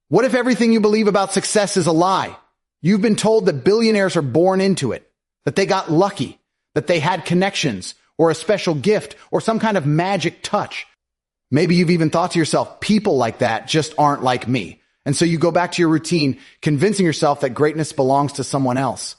What if everything you believe about success is a lie? You've been told that billionaires are born into it, that they got lucky, that they had connections, or a special gift, or some kind of magic touch. Maybe you've even thought to yourself, people like that just aren't like me. And so you go back to your routine, convincing yourself that greatness belongs to someone else.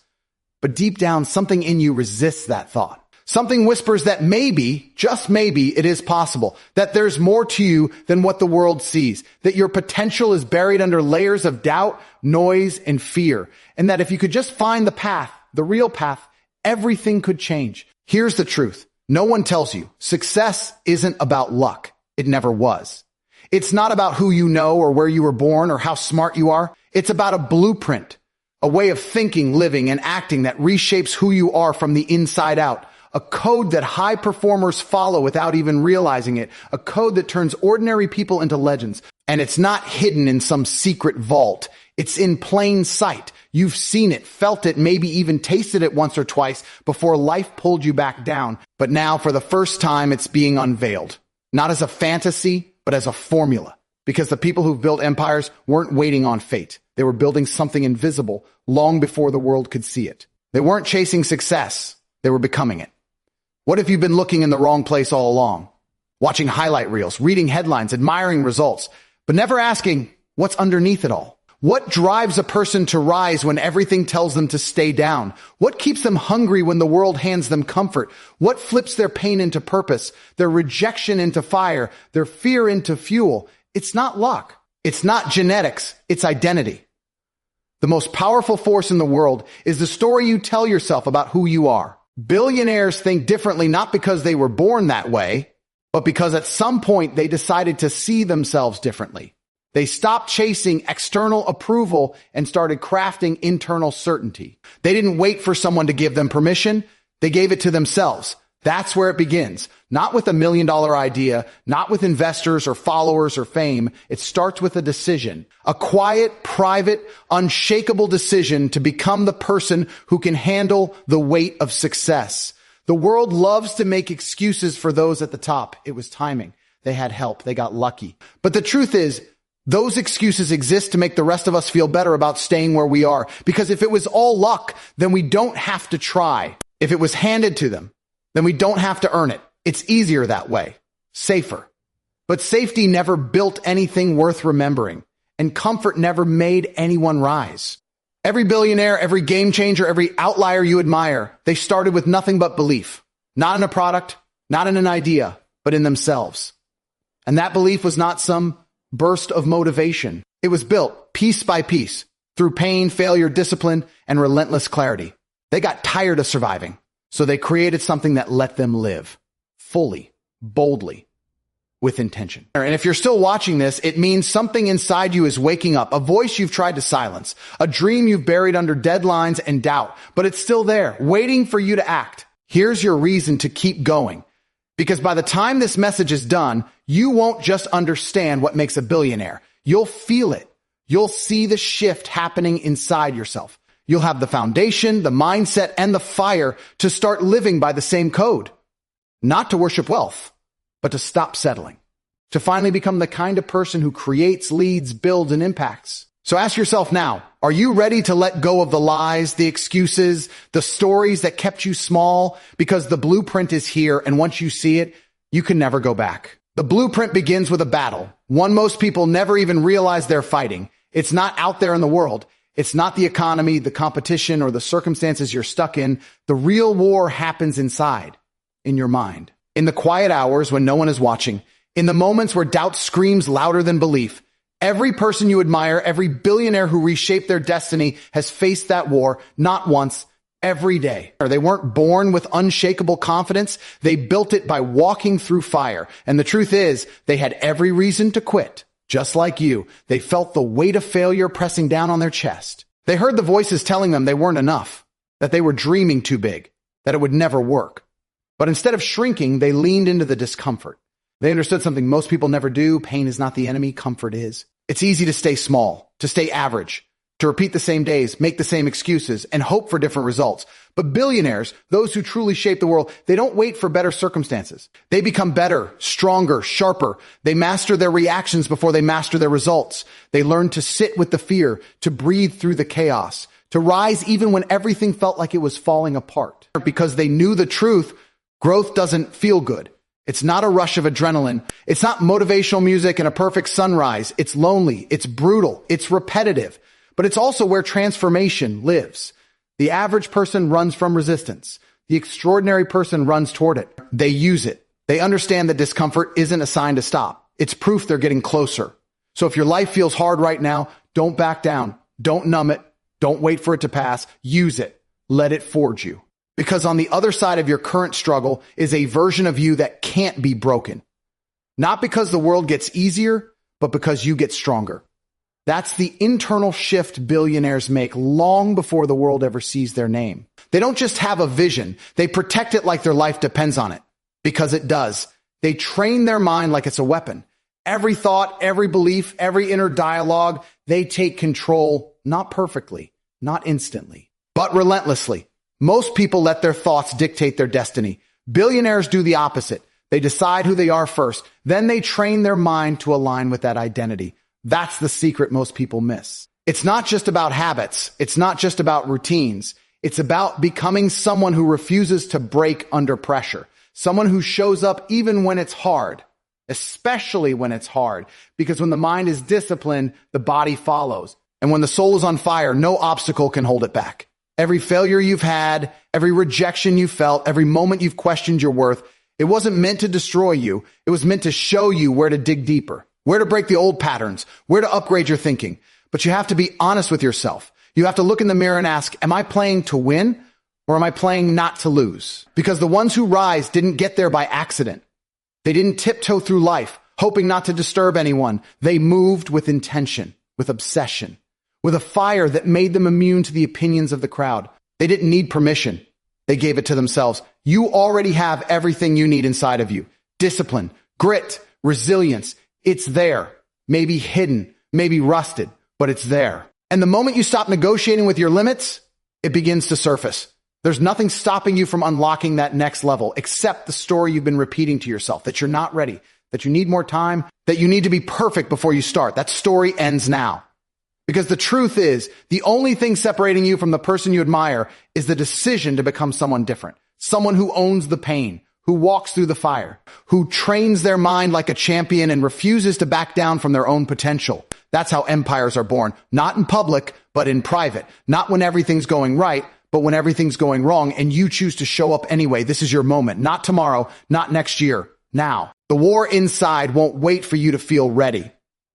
But deep down, something in you resists that thought. Something whispers that maybe, just maybe, it is possible, that there's more to you than what the world sees, that your potential is buried under layers of doubt, noise, and fear, and that if you could just find the path, the real path, everything could change. Here's the truth. No one tells you success isn't about luck. It never was. It's not about who you know or where you were born or how smart you are. It's about a blueprint, a way of thinking, living, and acting that reshapes who you are from the inside out. A code that high performers follow without even realizing it. A code that turns ordinary people into legends. And it's not hidden in some secret vault. It's in plain sight. You've seen it, felt it, maybe even tasted it once or twice before life pulled you back down. But now, for the first time, it's being unveiled. Not as a fantasy, but as a formula. Because the people who've built empires weren't waiting on fate. They were building something invisible long before the world could see it. They weren't chasing success. They were becoming it. What if you've been looking in the wrong place all along? Watching highlight reels, reading headlines, admiring results, but never asking what's underneath it all. What drives a person to rise when everything tells them to stay down? What keeps them hungry when the world hands them comfort? What flips their pain into purpose, their rejection into fire, their fear into fuel? It's not luck. It's not genetics. It's identity. The most powerful force in the world is the story you tell yourself about who you are. Billionaires think differently not because they were born that way, but because at some point they decided to see themselves differently. They stopped chasing external approval and started crafting internal certainty. They didn't wait for someone to give them permission. They gave it to themselves. That's where it begins. Not with $1 million idea, not with investors or followers or fame. It starts with a decision, a quiet, private, unshakable decision to become the person who can handle the weight of success. The world loves to make excuses for those at the top. It was timing. They had help. They got lucky. But the truth is, those excuses exist to make the rest of us feel better about staying where we are. Because if it was all luck, then we don't have to try. If it was handed to them, then we don't have to earn it. It's easier that way. Safer. But safety never built anything worth remembering, and comfort never made anyone rise. Every billionaire, every game changer, every outlier you admire, they started with nothing but belief. Not in a product, not in an idea, but in themselves. And that belief was not some burst of motivation. It was built piece by piece through pain, failure, discipline, and relentless clarity. They got tired of surviving. So they created something that let them live fully, boldly, with intention. And if you're still watching this, it means something inside you is waking up, a voice you've tried to silence, a dream you've buried under deadlines and doubt, but it's still there, waiting for you to act. Here's your reason to keep going. Because by the time this message is done, you won't just understand what makes a billionaire. You'll feel it. You'll see the shift happening inside yourself. You'll have the foundation, the mindset, and the fire to start living by the same code. Not to worship wealth, but to stop settling. To finally become the kind of person who creates, leads, builds, and impacts. So ask yourself now, are you ready to let go of the lies, the excuses, the stories that kept you small? Because the blueprint is here, and once you see it, you can never go back. The blueprint begins with a battle, one most people never even realize they're fighting. It's not out there in the world. It's not the economy, the competition, or the circumstances you're stuck in. The real war happens inside, in your mind. In the quiet hours when no one is watching, in the moments where doubt screams louder than belief, every person you admire, every billionaire who reshaped their destiny has faced that war, not once, every day. They weren't born with unshakable confidence. They built it by walking through fire. And the truth is, they had every reason to quit. Just like you, they felt the weight of failure pressing down on their chest. They heard the voices telling them they weren't enough, that they were dreaming too big, that it would never work. But instead of shrinking, they leaned into the discomfort. They understood something most people never do. Pain is not the enemy, comfort is. It's easy to stay small, to stay average, to repeat the same days, make the same excuses, and hope for different results. But billionaires, those who truly shape the world, they don't wait for better circumstances. They become better, stronger, sharper. They master their reactions before they master their results. They learn to sit with the fear, to breathe through the chaos, to rise even when everything felt like it was falling apart. Because they knew the truth, growth doesn't feel good. It's not a rush of adrenaline. It's not motivational music and a perfect sunrise. It's lonely. It's brutal. It's repetitive. But it's also where transformation lives. The average person runs from resistance. The extraordinary person runs toward it. They use it. They understand that discomfort isn't a sign to stop. It's proof they're getting closer. So if your life feels hard right now, don't back down. Don't numb it. Don't wait for it to pass. Use it. Let it forge you. Because on the other side of your current struggle is a version of you that can't be broken. Not because the world gets easier, but because you get stronger. That's the internal shift billionaires make long before the world ever sees their name. They don't just have a vision. They protect it like their life depends on it. Because it does. They train their mind like it's a weapon. Every thought, every belief, every inner dialogue, they take control, not perfectly, not instantly, but relentlessly. Most people let their thoughts dictate their destiny. Billionaires do the opposite. They decide who they are first. Then they train their mind to align with that identity. That's the secret most people miss. It's not just about habits. It's not just about routines. It's about becoming someone who refuses to break under pressure. Someone who shows up even when it's hard, especially when it's hard. Because when the mind is disciplined, the body follows. And when the soul is on fire, no obstacle can hold it back. Every failure you've had, every rejection you felt, every moment you've questioned your worth, it wasn't meant to destroy you. It was meant to show you where to dig deeper, where to break the old patterns, where to upgrade your thinking. But you have to be honest with yourself. You have to look in the mirror and ask, am I playing to win or am I playing not to lose? Because the ones who rise didn't get there by accident. They didn't tiptoe through life, hoping not to disturb anyone. They moved with intention, with obsession, with a fire that made them immune to the opinions of the crowd. They didn't need permission. They gave it to themselves. You already have everything you need inside of you. Discipline, grit, resilience. It's there. Maybe hidden, maybe rusted, but it's there. And the moment you stop negotiating with your limits, it begins to surface. There's nothing stopping you from unlocking that next level except the story you've been repeating to yourself, that you're not ready, that you need more time, that you need to be perfect before you start. That story ends now. Because the truth is, the only thing separating you from the person you admire is the decision to become someone different. Someone who owns the pain, who walks through the fire, who trains their mind like a champion and refuses to back down from their own potential. That's how empires are born. Not in public, but in private. Not when everything's going right, but when everything's going wrong and you choose to show up anyway. This is your moment. Not tomorrow, not next year. Now. The war inside won't wait for you to feel ready.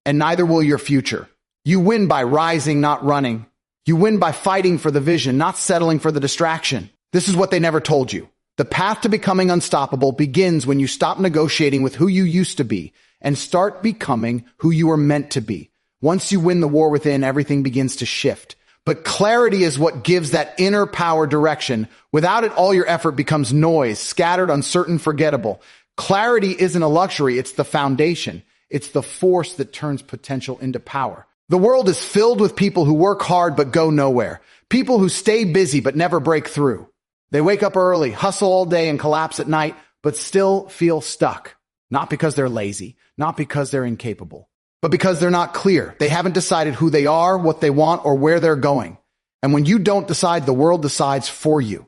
And neither will your future. You win by rising, not running. You win by fighting for the vision, not settling for the distraction. This is what they never told you. The path to becoming unstoppable begins when you stop negotiating with who you used to be and start becoming who you were meant to be. Once you win the war within, everything begins to shift. But clarity is what gives that inner power direction. Without it, all your effort becomes noise, scattered, uncertain, forgettable. Clarity isn't a luxury. It's the foundation. It's the force that turns potential into power. The world is filled with people who work hard but go nowhere. People who stay busy but never break through. They wake up early, hustle all day, and collapse at night, but still feel stuck. Not because they're lazy, not because they're incapable, but because they're not clear. They haven't decided who they are, what they want, or where they're going. And when you don't decide, the world decides for you.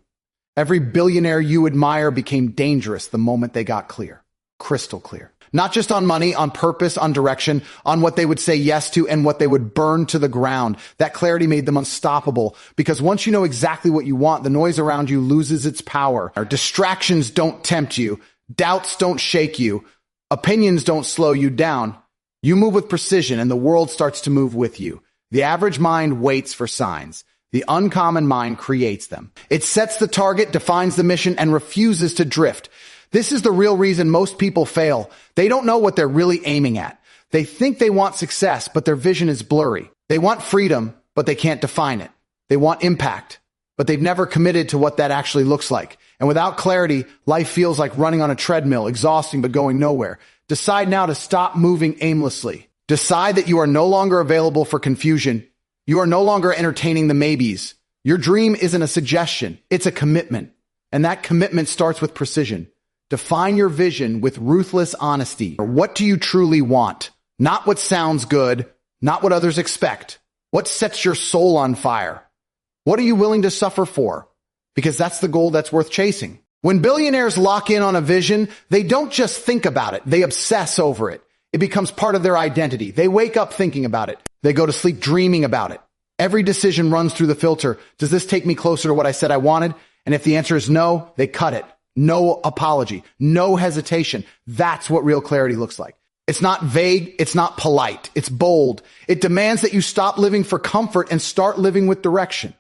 Every billionaire you admire became dangerous the moment they got clear. Crystal clear. Not just on money, on purpose, on direction, on what they would say yes to and what they would burn to the ground. That clarity made them unstoppable because once you know exactly what you want, the noise around you loses its power. Our distractions don't tempt you. Doubts don't shake you. Opinions don't slow you down. You move with precision and the world starts to move with you. The average mind waits for signs. The uncommon mind creates them. It sets the target, defines the mission, and refuses to drift. This is the real reason most people fail. They don't know what they're really aiming at. They think they want success, but their vision is blurry. They want freedom, but they can't define it. They want impact, but they've never committed to what that actually looks like. And without clarity, life feels like running on a treadmill, exhausting but going nowhere. Decide now to stop moving aimlessly. Decide that you are no longer available for confusion. You are no longer entertaining the maybes. Your dream isn't a suggestion. It's a commitment. And that commitment starts with precision. Define your vision with ruthless honesty. What do you truly want? Not what sounds good, not what others expect. What sets your soul on fire? What are you willing to suffer for? Because that's the goal that's worth chasing. When billionaires lock in on a vision, they don't just think about it. They obsess over it. It becomes part of their identity. They wake up thinking about it. They go to sleep dreaming about it. Every decision runs through the filter. Does this take me closer to what I said I wanted? And if the answer is no, they cut it. No apology. No hesitation. That's what real clarity looks like. It's not vague. It's not polite. It's bold. It demands that you stop living for comfort and start living with direction.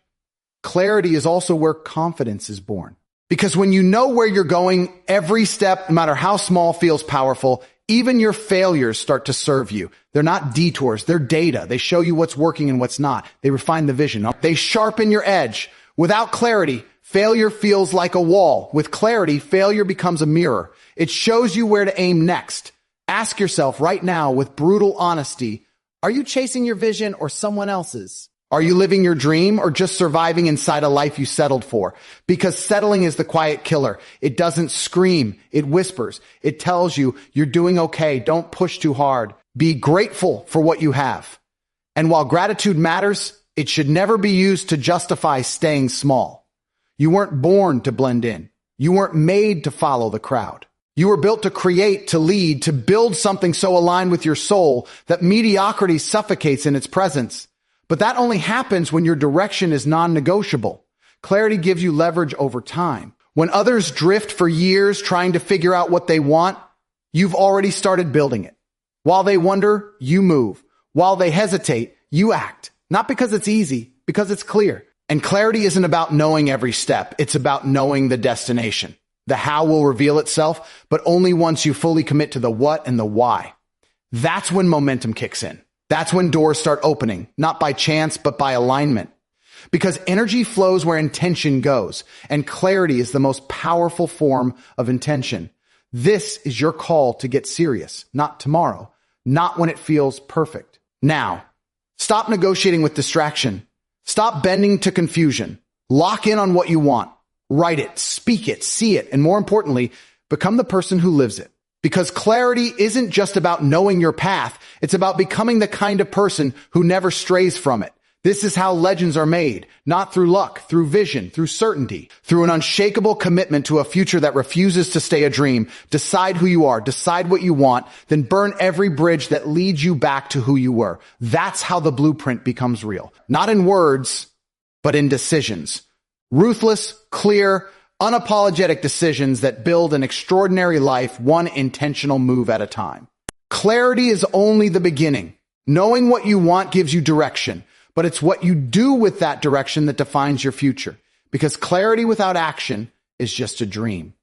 Clarity is also where confidence is born. Because when you know where you're going, every step, no matter how small, feels powerful. Even your failures start to serve you. They're not detours. They're data. They show you what's working and what's not. They refine the vision. They sharpen your edge. Without clarity, failure feels like a wall. With clarity, failure becomes a mirror. It shows you where to aim next. Ask yourself right now with brutal honesty, are you chasing your vision or someone else's? Are you living your dream or just surviving inside a life you settled for? Because settling is the quiet killer. It doesn't scream. It whispers. It tells you you're doing okay. Don't push too hard. Be grateful for what you have. And while gratitude matters, it should never be used to justify staying small. You weren't born to blend in. You weren't made to follow the crowd. You were built to create, to lead, to build something so aligned with your soul that mediocrity suffocates in its presence. But that only happens when your direction is non-negotiable. Clarity gives you leverage over time. When others drift for years trying to figure out what they want, you've already started building it. While they wonder, you move. While they hesitate, you act. Not because it's easy, because it's clear. And clarity isn't about knowing every step. It's about knowing the destination. The how will reveal itself, but only once you fully commit to the what and the why. That's when momentum kicks in. That's when doors start opening, not by chance, but by alignment. Because energy flows where intention goes, and clarity is the most powerful form of intention. This is your call to get serious, not tomorrow, not when it feels perfect. Now, stop negotiating with distraction. Stop bending to confusion. Lock in on what you want. Write it, speak it, see it, and more importantly, become the person who lives it. Because clarity isn't just about knowing your path. It's about becoming the kind of person who never strays from it. This is how legends are made, not through luck, through vision, through certainty, through an unshakable commitment to a future that refuses to stay a dream. Decide who you are, decide what you want, then burn every bridge that leads you back to who you were. That's how the blueprint becomes real. Not in words, but in decisions. Ruthless, clear, unapologetic decisions that build an extraordinary life, one intentional move at a time. Clarity is only the beginning. Knowing what you want gives you direction, but it's what you do with that direction that defines your future. Because clarity without action is just a dream,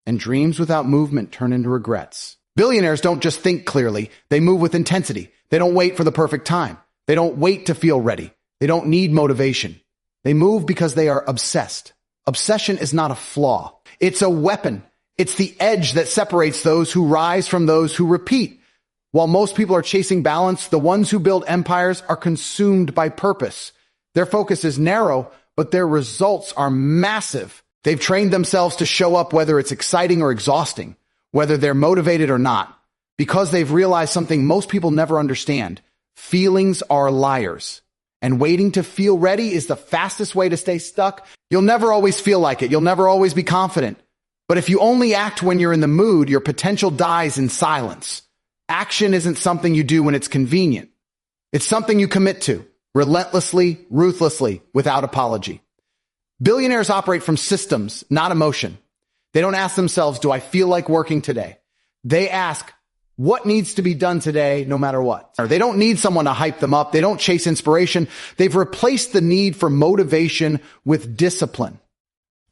and dreams without movement turn into regrets. Billionaires don't just think clearly, they move with intensity. They don't wait for the perfect time. They don't wait to feel ready. They don't need motivation. They move because they are obsessed. Obsession is not a flaw. It's a weapon. It's the edge that separates those who rise from those who repeat. While most people are chasing balance, the ones who build empires are consumed by purpose. Their focus is narrow, but their results are massive. They've trained themselves to show up whether it's exciting or exhausting, whether they're motivated or not, because they've realized something most people never understand. Feelings are liars. And waiting to feel ready is the fastest way to stay stuck. You'll never always feel like it. You'll never always be confident. But if you only act when you're in the mood, your potential dies in silence. Action isn't something you do when it's convenient. It's something you commit to, relentlessly, ruthlessly, without apology. Billionaires operate from systems, not emotion. They don't ask themselves, do I feel like working today? They ask, what needs to be done today, no matter what? They don't need someone to hype them up. They don't chase inspiration. They've replaced the need for motivation with discipline.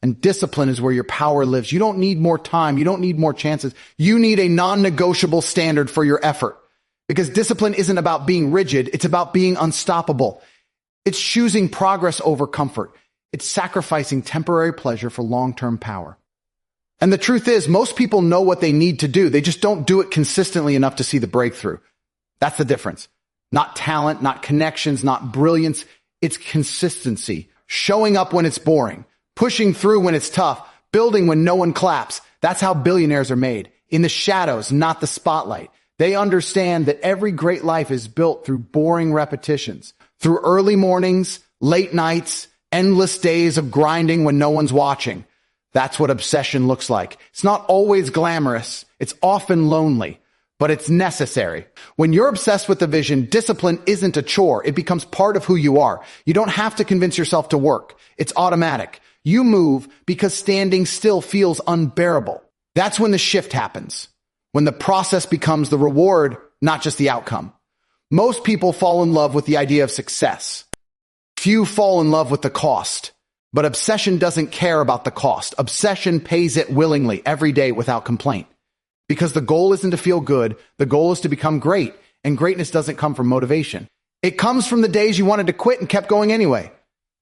And discipline is where your power lives. You don't need more time. You don't need more chances. You need a non-negotiable standard for your effort. Because discipline isn't about being rigid. It's about being unstoppable. It's choosing progress over comfort. It's sacrificing temporary pleasure for long-term power. And the truth is, most people know what they need to do. They just don't do it consistently enough to see the breakthrough. That's the difference. Not talent, not connections, not brilliance. It's consistency, showing up when it's boring, pushing through when it's tough, building when no one claps. That's how billionaires are made. In the shadows, not the spotlight. They understand that every great life is built through boring repetitions, through early mornings, late nights, endless days of grinding when no one's watching. That's what obsession looks like. It's not always glamorous. It's often lonely, but it's necessary. When you're obsessed with the vision, discipline isn't a chore. It becomes part of who you are. You don't have to convince yourself to work. It's automatic. You move because standing still feels unbearable. That's when the shift happens, when the process becomes the reward, not just the outcome. Most people fall in love with the idea of success. Few fall in love with the cost. But obsession doesn't care about the cost. Obsession pays it willingly every day without complaint. Because the goal isn't to feel good, the goal is to become great. And greatness doesn't come from motivation. It comes from the days you wanted to quit and kept going anyway.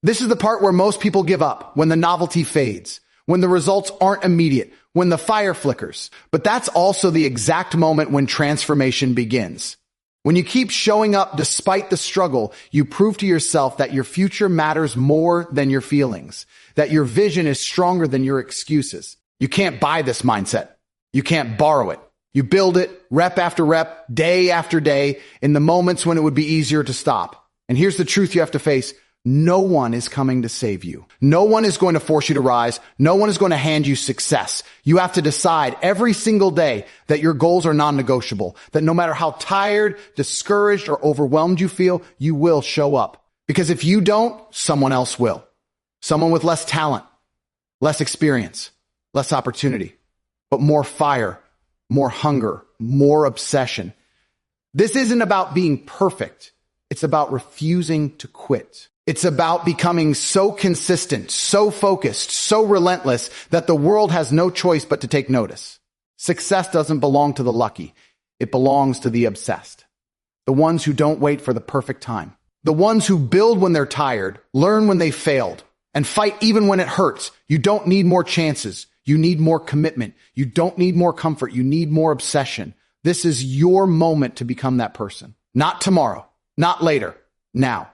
This is the part where most people give up, when the novelty fades, when the results aren't immediate, when the fire flickers. But that's also the exact moment when transformation begins. When you keep showing up despite the struggle, you prove to yourself that your future matters more than your feelings, that your vision is stronger than your excuses. You can't buy this mindset. You can't borrow it. You build it rep after rep, day after day, in the moments when it would be easier to stop. And here's the truth you have to face. No one is coming to save you. No one is going to force you to rise. No one is going to hand you success. You have to decide every single day that your goals are non-negotiable, that no matter how tired, discouraged, or overwhelmed you feel, you will show up. Because if you don't, someone else will. Someone with less talent, less experience, less opportunity, but more fire, more hunger, more obsession. This isn't about being perfect. It's about refusing to quit. It's about becoming so consistent, so focused, so relentless that the world has no choice but to take notice. Success doesn't belong to the lucky. It belongs to the obsessed. The ones who don't wait for the perfect time. The ones who build when they're tired, learn when they failed, and fight even when it hurts. You don't need more chances. You need more commitment. You don't need more comfort. You need more obsession. This is your moment to become that person. Not tomorrow, not later, now.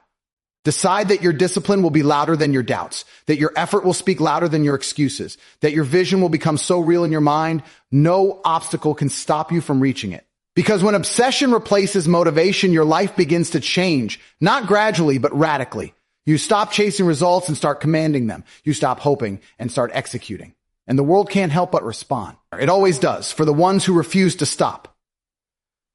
Decide that your discipline will be louder than your doubts, that your effort will speak louder than your excuses, that your vision will become so real in your mind, no obstacle can stop you from reaching it. Because when obsession replaces motivation, your life begins to change, not gradually, but radically. You stop chasing results and start commanding them. You stop hoping and start executing. And the world can't help but respond. It always does, for the ones who refuse to stop.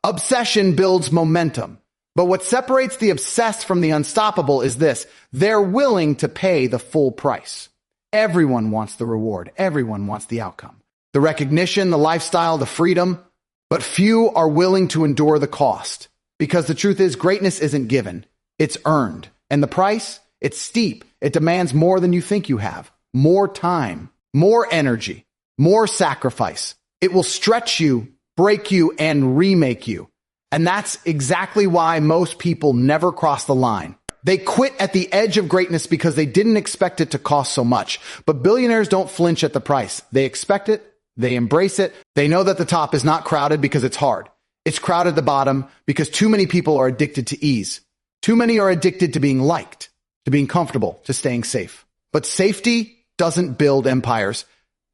Obsession builds momentum. But what separates the obsessed from the unstoppable is this. They're willing to pay the full price. Everyone wants the reward. Everyone wants the outcome. The recognition, the lifestyle, the freedom. But few are willing to endure the cost. Because the truth is, greatness isn't given. It's earned. And the price? It's steep. It demands more than you think you have. More time. More energy. More sacrifice. It will stretch you, break you, and remake you. And that's exactly why most people never cross the line. They quit at the edge of greatness because they didn't expect it to cost so much. But billionaires don't flinch at the price. They expect it. They embrace it. They know that the top is not crowded because it's hard. It's crowded at the bottom because too many people are addicted to ease. Too many are addicted to being liked, to being comfortable, to staying safe. But safety doesn't build empires.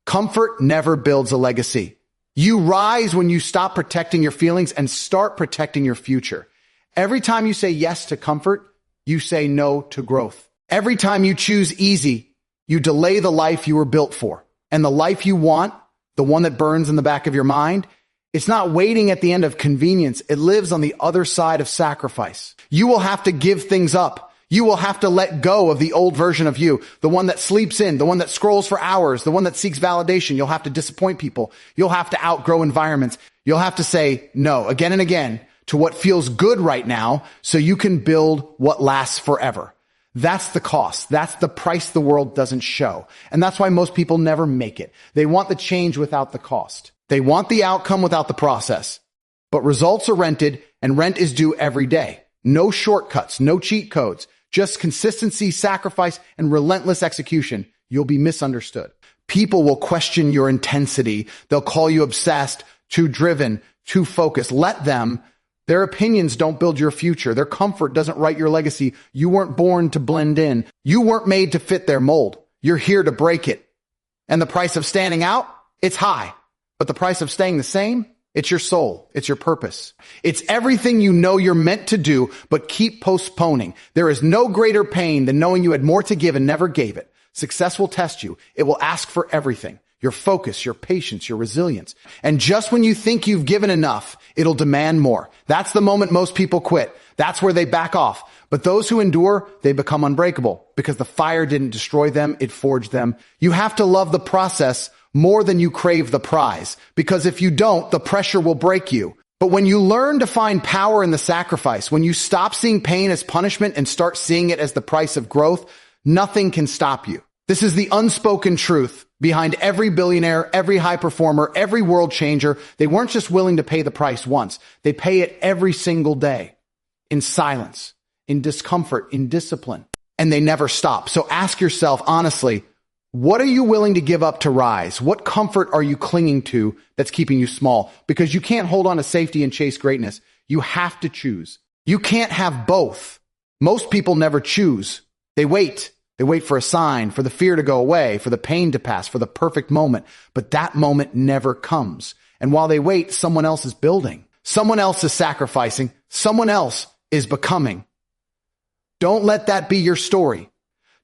Comfort never builds a legacy. You rise when you stop protecting your feelings and start protecting your future. Every time you say yes to comfort, you say no to growth. Every time you choose easy, you delay the life you were built for. And the life you want, the one that burns in the back of your mind, it's not waiting at the end of convenience. It lives on the other side of sacrifice. You will have to give things up. You will have to let go of the old version of you, the one that sleeps in, the one that scrolls for hours, the one that seeks validation. You'll have to disappoint people. You'll have to outgrow environments. You'll have to say no again and again to what feels good right now so you can build what lasts forever. That's the cost. That's the price the world doesn't show. And that's why most people never make it. They want the change without the cost. They want the outcome without the process. But results are rented, and rent is due every day. No shortcuts, no cheat codes. Just consistency, sacrifice, and relentless execution. You'll be misunderstood. People will question your intensity. They'll call you obsessed, too driven, too focused. Let them, Their opinions don't build your future. Their comfort doesn't write your legacy. You weren't born to blend in. You weren't made to fit their mold. You're here to break it. And the price of standing out, it's high. But the price of staying the same, it's your soul. It's your purpose. It's everything you know you're meant to do, but keep postponing. There is no greater pain than knowing you had more to give and never gave it. Success will test you. It will ask for everything. Your focus, your patience, your resilience. And just when you think you've given enough, it'll demand more. That's the moment most people quit. That's where they back off. But those who endure, they become unbreakable because the fire didn't destroy them. It forged them. You have to love the process more than you crave the prize, because if you don't, the pressure will break you. But when you learn to find power in the sacrifice, when you stop seeing pain as punishment and start seeing it as the price of growth, nothing can stop you. This is the unspoken truth behind every billionaire, every high performer, every world changer. They weren't just willing to pay the price once. They pay it every single day in silence, in discomfort, in discipline, and they never stop. So ask yourself honestly, what are you willing to give up to rise? What comfort are you clinging to that's keeping you small? Because you can't hold on to safety and chase greatness. You have to choose. You can't have both. Most people never choose. They wait. They wait for a sign, for the fear to go away, for the pain to pass, for the perfect moment. But that moment never comes. And while they wait, someone else is building. Someone else is sacrificing. Someone else is becoming. Don't let that be your story.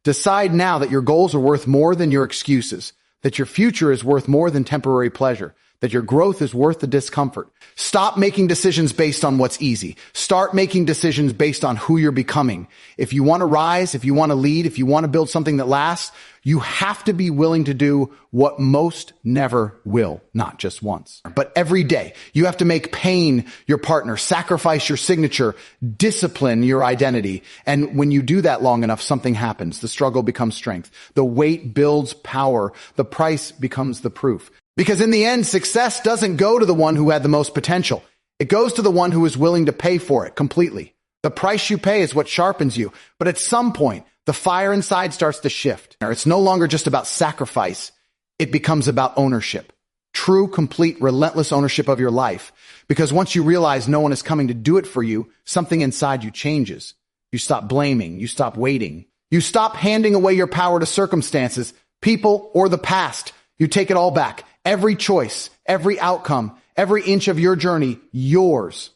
Decide now that your goals are worth more than your excuses, that your future is worth more than temporary pleasure, that your growth is worth the discomfort. Stop making decisions based on what's easy. Start making decisions based on who you're becoming. If you want to rise, if you want to lead, if you want to build something that lasts, you have to be willing to do what most never will, not just once, but every day. You have to make pain your partner, sacrifice your signature, discipline your identity. And when you do that long enough, something happens. The struggle becomes strength. The wait builds power. The price becomes the proof. Because in the end, success doesn't go to the one who had the most potential. It goes to the one who is willing to pay for it completely. The price you pay is what sharpens you. But at some point, the fire inside starts to shift. It's no longer just about sacrifice. It becomes about ownership. True, complete, relentless ownership of your life. Because once you realize no one is coming to do it for you, something inside you changes. You stop blaming. You stop waiting. You stop handing away your power to circumstances, people, or the past. You take it all back. Every choice, every outcome, every inch of your journey, yours.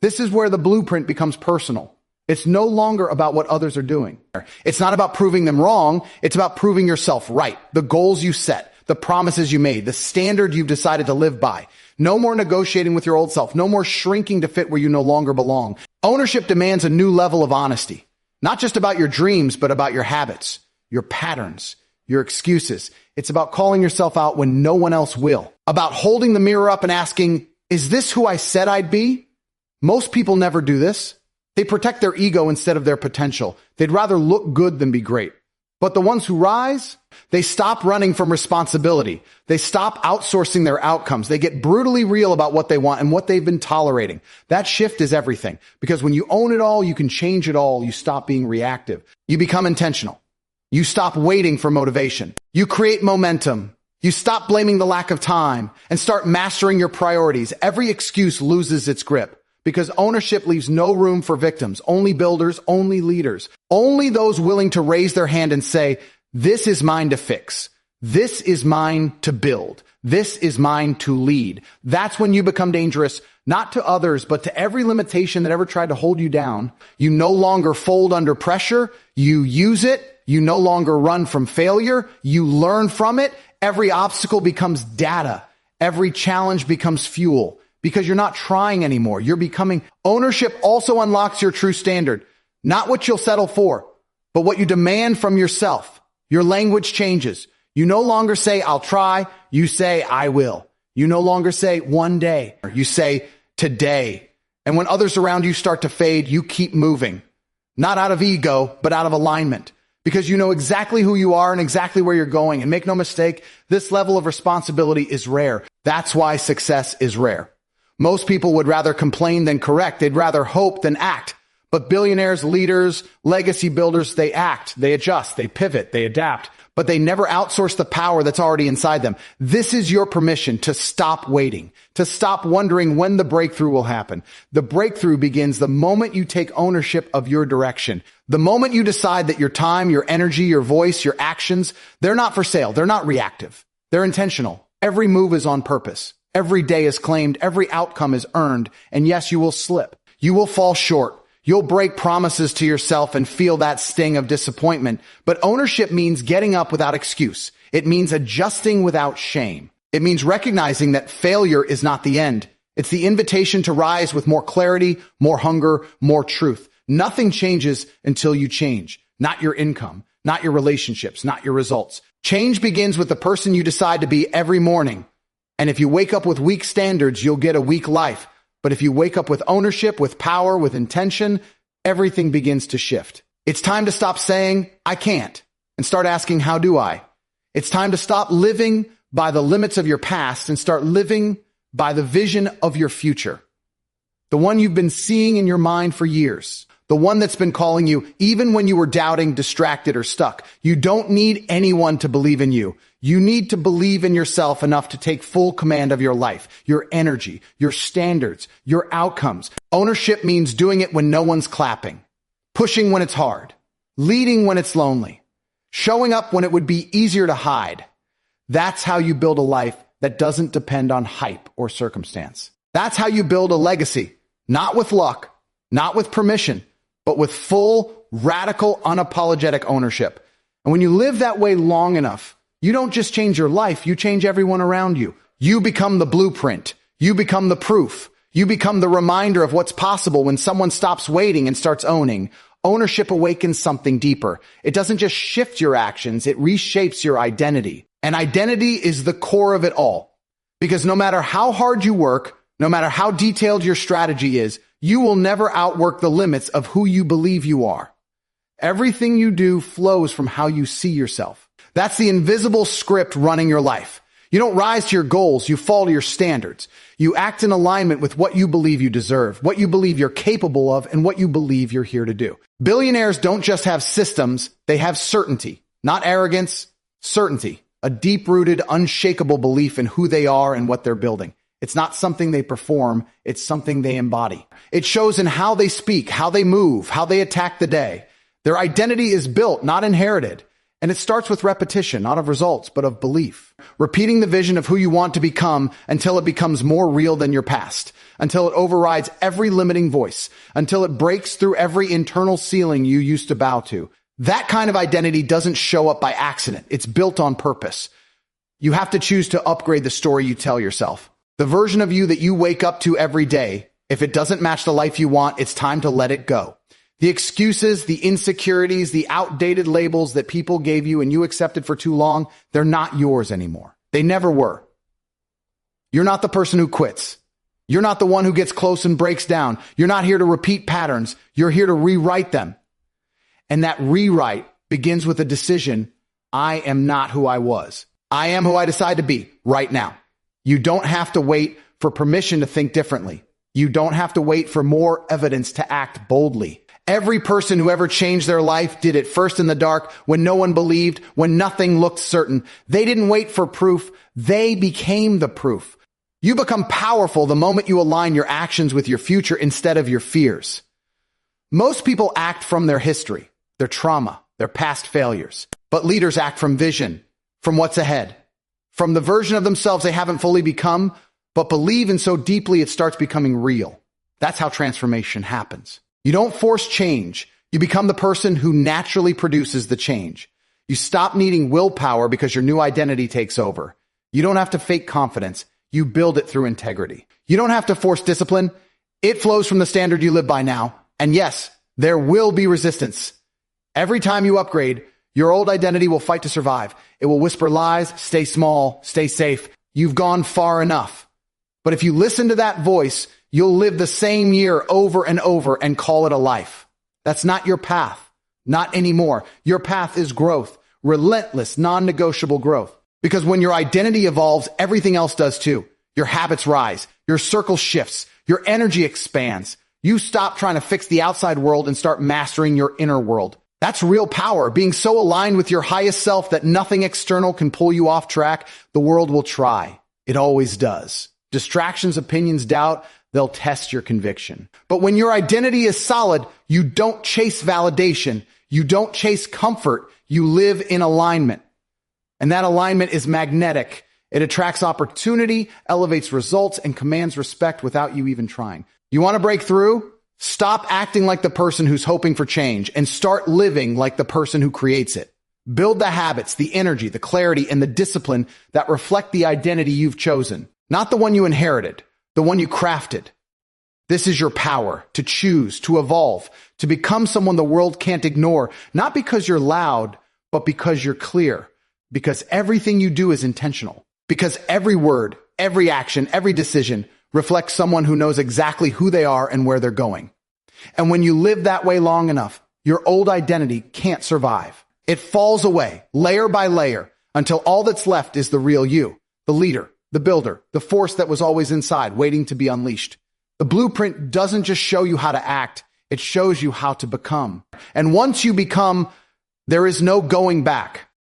This is where the blueprint becomes personal. It's no longer about what others are doing. It's not about proving them wrong. It's about proving yourself right. The goals you set, the promises you made, the standard you've decided to live by. No more negotiating with your old self. No more shrinking to fit where you no longer belong. Ownership demands a new level of honesty, not just about your dreams, but about your habits, your patterns, your excuses. It's about calling yourself out when no one else will. About holding the mirror up and asking, is this who I said I'd be? Most people never do this. They protect their ego instead of their potential. They'd rather look good than be great. But the ones who rise, they stop running from responsibility. They stop outsourcing their outcomes. They get brutally real about what they want and what they've been tolerating. That shift is everything. Because when you own it all, you can change it all. You stop being reactive. You become intentional. You stop waiting for motivation. You create momentum. You stop blaming the lack of time and start mastering your priorities. Every excuse loses its grip because ownership leaves no room for victims, only builders, only leaders, only those willing to raise their hand and say, this is mine to fix. This is mine to build. This is mine to lead. That's when you become dangerous, not to others, but to every limitation that ever tried to hold you down. You no longer fold under pressure. You use it. You no longer run from failure. You learn from it. Every obstacle becomes data. Every challenge becomes fuel because you're not trying anymore. You're becoming. Ownership also unlocks your true standard, not what you'll settle for, but what you demand from yourself. Your language changes. You no longer say, I'll try. You say, I will. You no longer say one day. You say today. And when others around you start to fade, you keep moving, not out of ego, but out of alignment. Because you know exactly who you are and exactly where you're going. And make no mistake, this level of responsibility is rare. That's why success is rare. Most people would rather complain than correct. They'd rather hope than act. But billionaires, leaders, legacy builders, they act, they adjust, they pivot, they adapt. but they never outsource the power that's already inside them. This is your permission to stop waiting, to stop wondering when the breakthrough will happen. The breakthrough begins the moment you take ownership of your direction. The moment you decide that your time, your energy, your voice, your actions, they're not for sale. They're not reactive. They're intentional. Every move is on purpose. Every day is claimed. Every outcome is earned. And yes, you will slip. You will fall short. You'll break promises to yourself and feel that sting of disappointment. But ownership means getting up without excuse. It means adjusting without shame. It means recognizing that failure is not the end. It's the invitation to rise with more clarity, more hunger, more truth. Nothing changes until you change. Not your income, not your relationships, not your results. Change begins with the person you decide to be every morning. And if you wake up with weak standards, you'll get a weak life. But if you wake up with ownership, with power, with intention, everything begins to shift. It's time to stop saying, I can't, and start asking, how do I? It's time to stop living by the limits of your past and start living by the vision of your future. The one you've been seeing in your mind for years. The one that's been calling you even when you were doubting, distracted, or stuck. You don't need anyone to believe in you. You need to believe in yourself enough to take full command of your life, your energy, your standards, your outcomes. Ownership means doing it when no one's clapping, pushing when it's hard, leading when it's lonely, showing up when it would be easier to hide. That's how you build a life that doesn't depend on hype or circumstance. That's how you build a legacy, not with luck, not with permission, but with full, radical, unapologetic ownership. And when you live that way long enough, you don't just change your life, you change everyone around you. You become the blueprint. You become the proof. You become the reminder of what's possible when someone stops waiting and starts owning. Ownership awakens something deeper. It doesn't just shift your actions, it reshapes your identity. And identity is the core of it all. Because no matter how hard you work, no matter how detailed your strategy is, you will never outwork the limits of who you believe you are. Everything you do flows from how you see yourself. That's the invisible script running your life. You don't rise to your goals, you fall to your standards. You act in alignment with what you believe you deserve, what you believe you're capable of, and what you believe you're here to do. Billionaires don't just have systems, they have certainty. Not arrogance, certainty. A deep-rooted, unshakable belief in who they are and what they're building. It's not something they perform, it's something they embody. It shows in how they speak, how they move, how they attack the day. Their identity is built, not inherited. And it starts with repetition, not of results, but of belief. Repeating the vision of who you want to become until it becomes more real than your past, until it overrides every limiting voice, until it breaks through every internal ceiling you used to bow to. That kind of identity doesn't show up by accident. It's built on purpose. You have to choose to upgrade the story you tell yourself. The version of you that you wake up to every day, if it doesn't match the life you want, it's time to let it go. The excuses, the insecurities, the outdated labels that people gave you and you accepted for too long, they're not yours anymore. They never were. You're not the person who quits. You're not the one who gets close and breaks down. You're not here to repeat patterns. You're here to rewrite them. And that rewrite begins with a decision. I am not who I was. I am who I decide to be right now. You don't have to wait for permission to think differently. You don't have to wait for more evidence to act boldly. Every person who ever changed their life did it first in the dark, when no one believed, when nothing looked certain. They didn't wait for proof. They became the proof. You become powerful the moment you align your actions with your future instead of your fears. Most people act from their history, their trauma, their past failures. But leaders act from vision, from what's ahead, from the version of themselves they haven't fully become, but believe in so deeply it starts becoming real. That's how transformation happens. You don't force change. You become the person who naturally produces the change. You stop needing willpower because your new identity takes over. You don't have to fake confidence. You build it through integrity. You don't have to force discipline. It flows from the standard you live by now. And yes, there will be resistance. Every time you upgrade, your old identity will fight to survive. It will whisper lies, stay small, stay safe. You've gone far enough. But if you listen to that voice, you'll live the same year over and over and call it a life. That's not your path. Not anymore. Your path is growth. Relentless, non-negotiable growth. Because when your identity evolves, everything else does too. Your habits rise. Your circle shifts. Your energy expands. You stop trying to fix the outside world and start mastering your inner world. That's real power, being so aligned with your highest self that nothing external can pull you off track. The world will try. It always does. Distractions, opinions, doubt, they'll test your conviction. But when your identity is solid, you don't chase validation. You don't chase comfort. You live in alignment. And that alignment is magnetic. It attracts opportunity, elevates results, and commands respect without you even trying. You want to break through? Stop acting like the person who's hoping for change and start living like the person who creates it. Build the habits, the energy, the clarity, and the discipline that reflect the identity you've chosen, not the one you inherited, the one you crafted. This is your power to choose, to evolve, to become someone the world can't ignore, not because you're loud, but because you're clear, because everything you do is intentional, because every word, every action, every decision reflects someone who knows exactly who they are and where they're going. And when you live that way long enough, your old identity can't survive. It falls away, layer by layer, until all that's left is the real you, the leader, the builder, the force that was always inside, waiting to be unleashed. The blueprint doesn't just show you how to act, it shows you how to become. And once you become, there is no going back.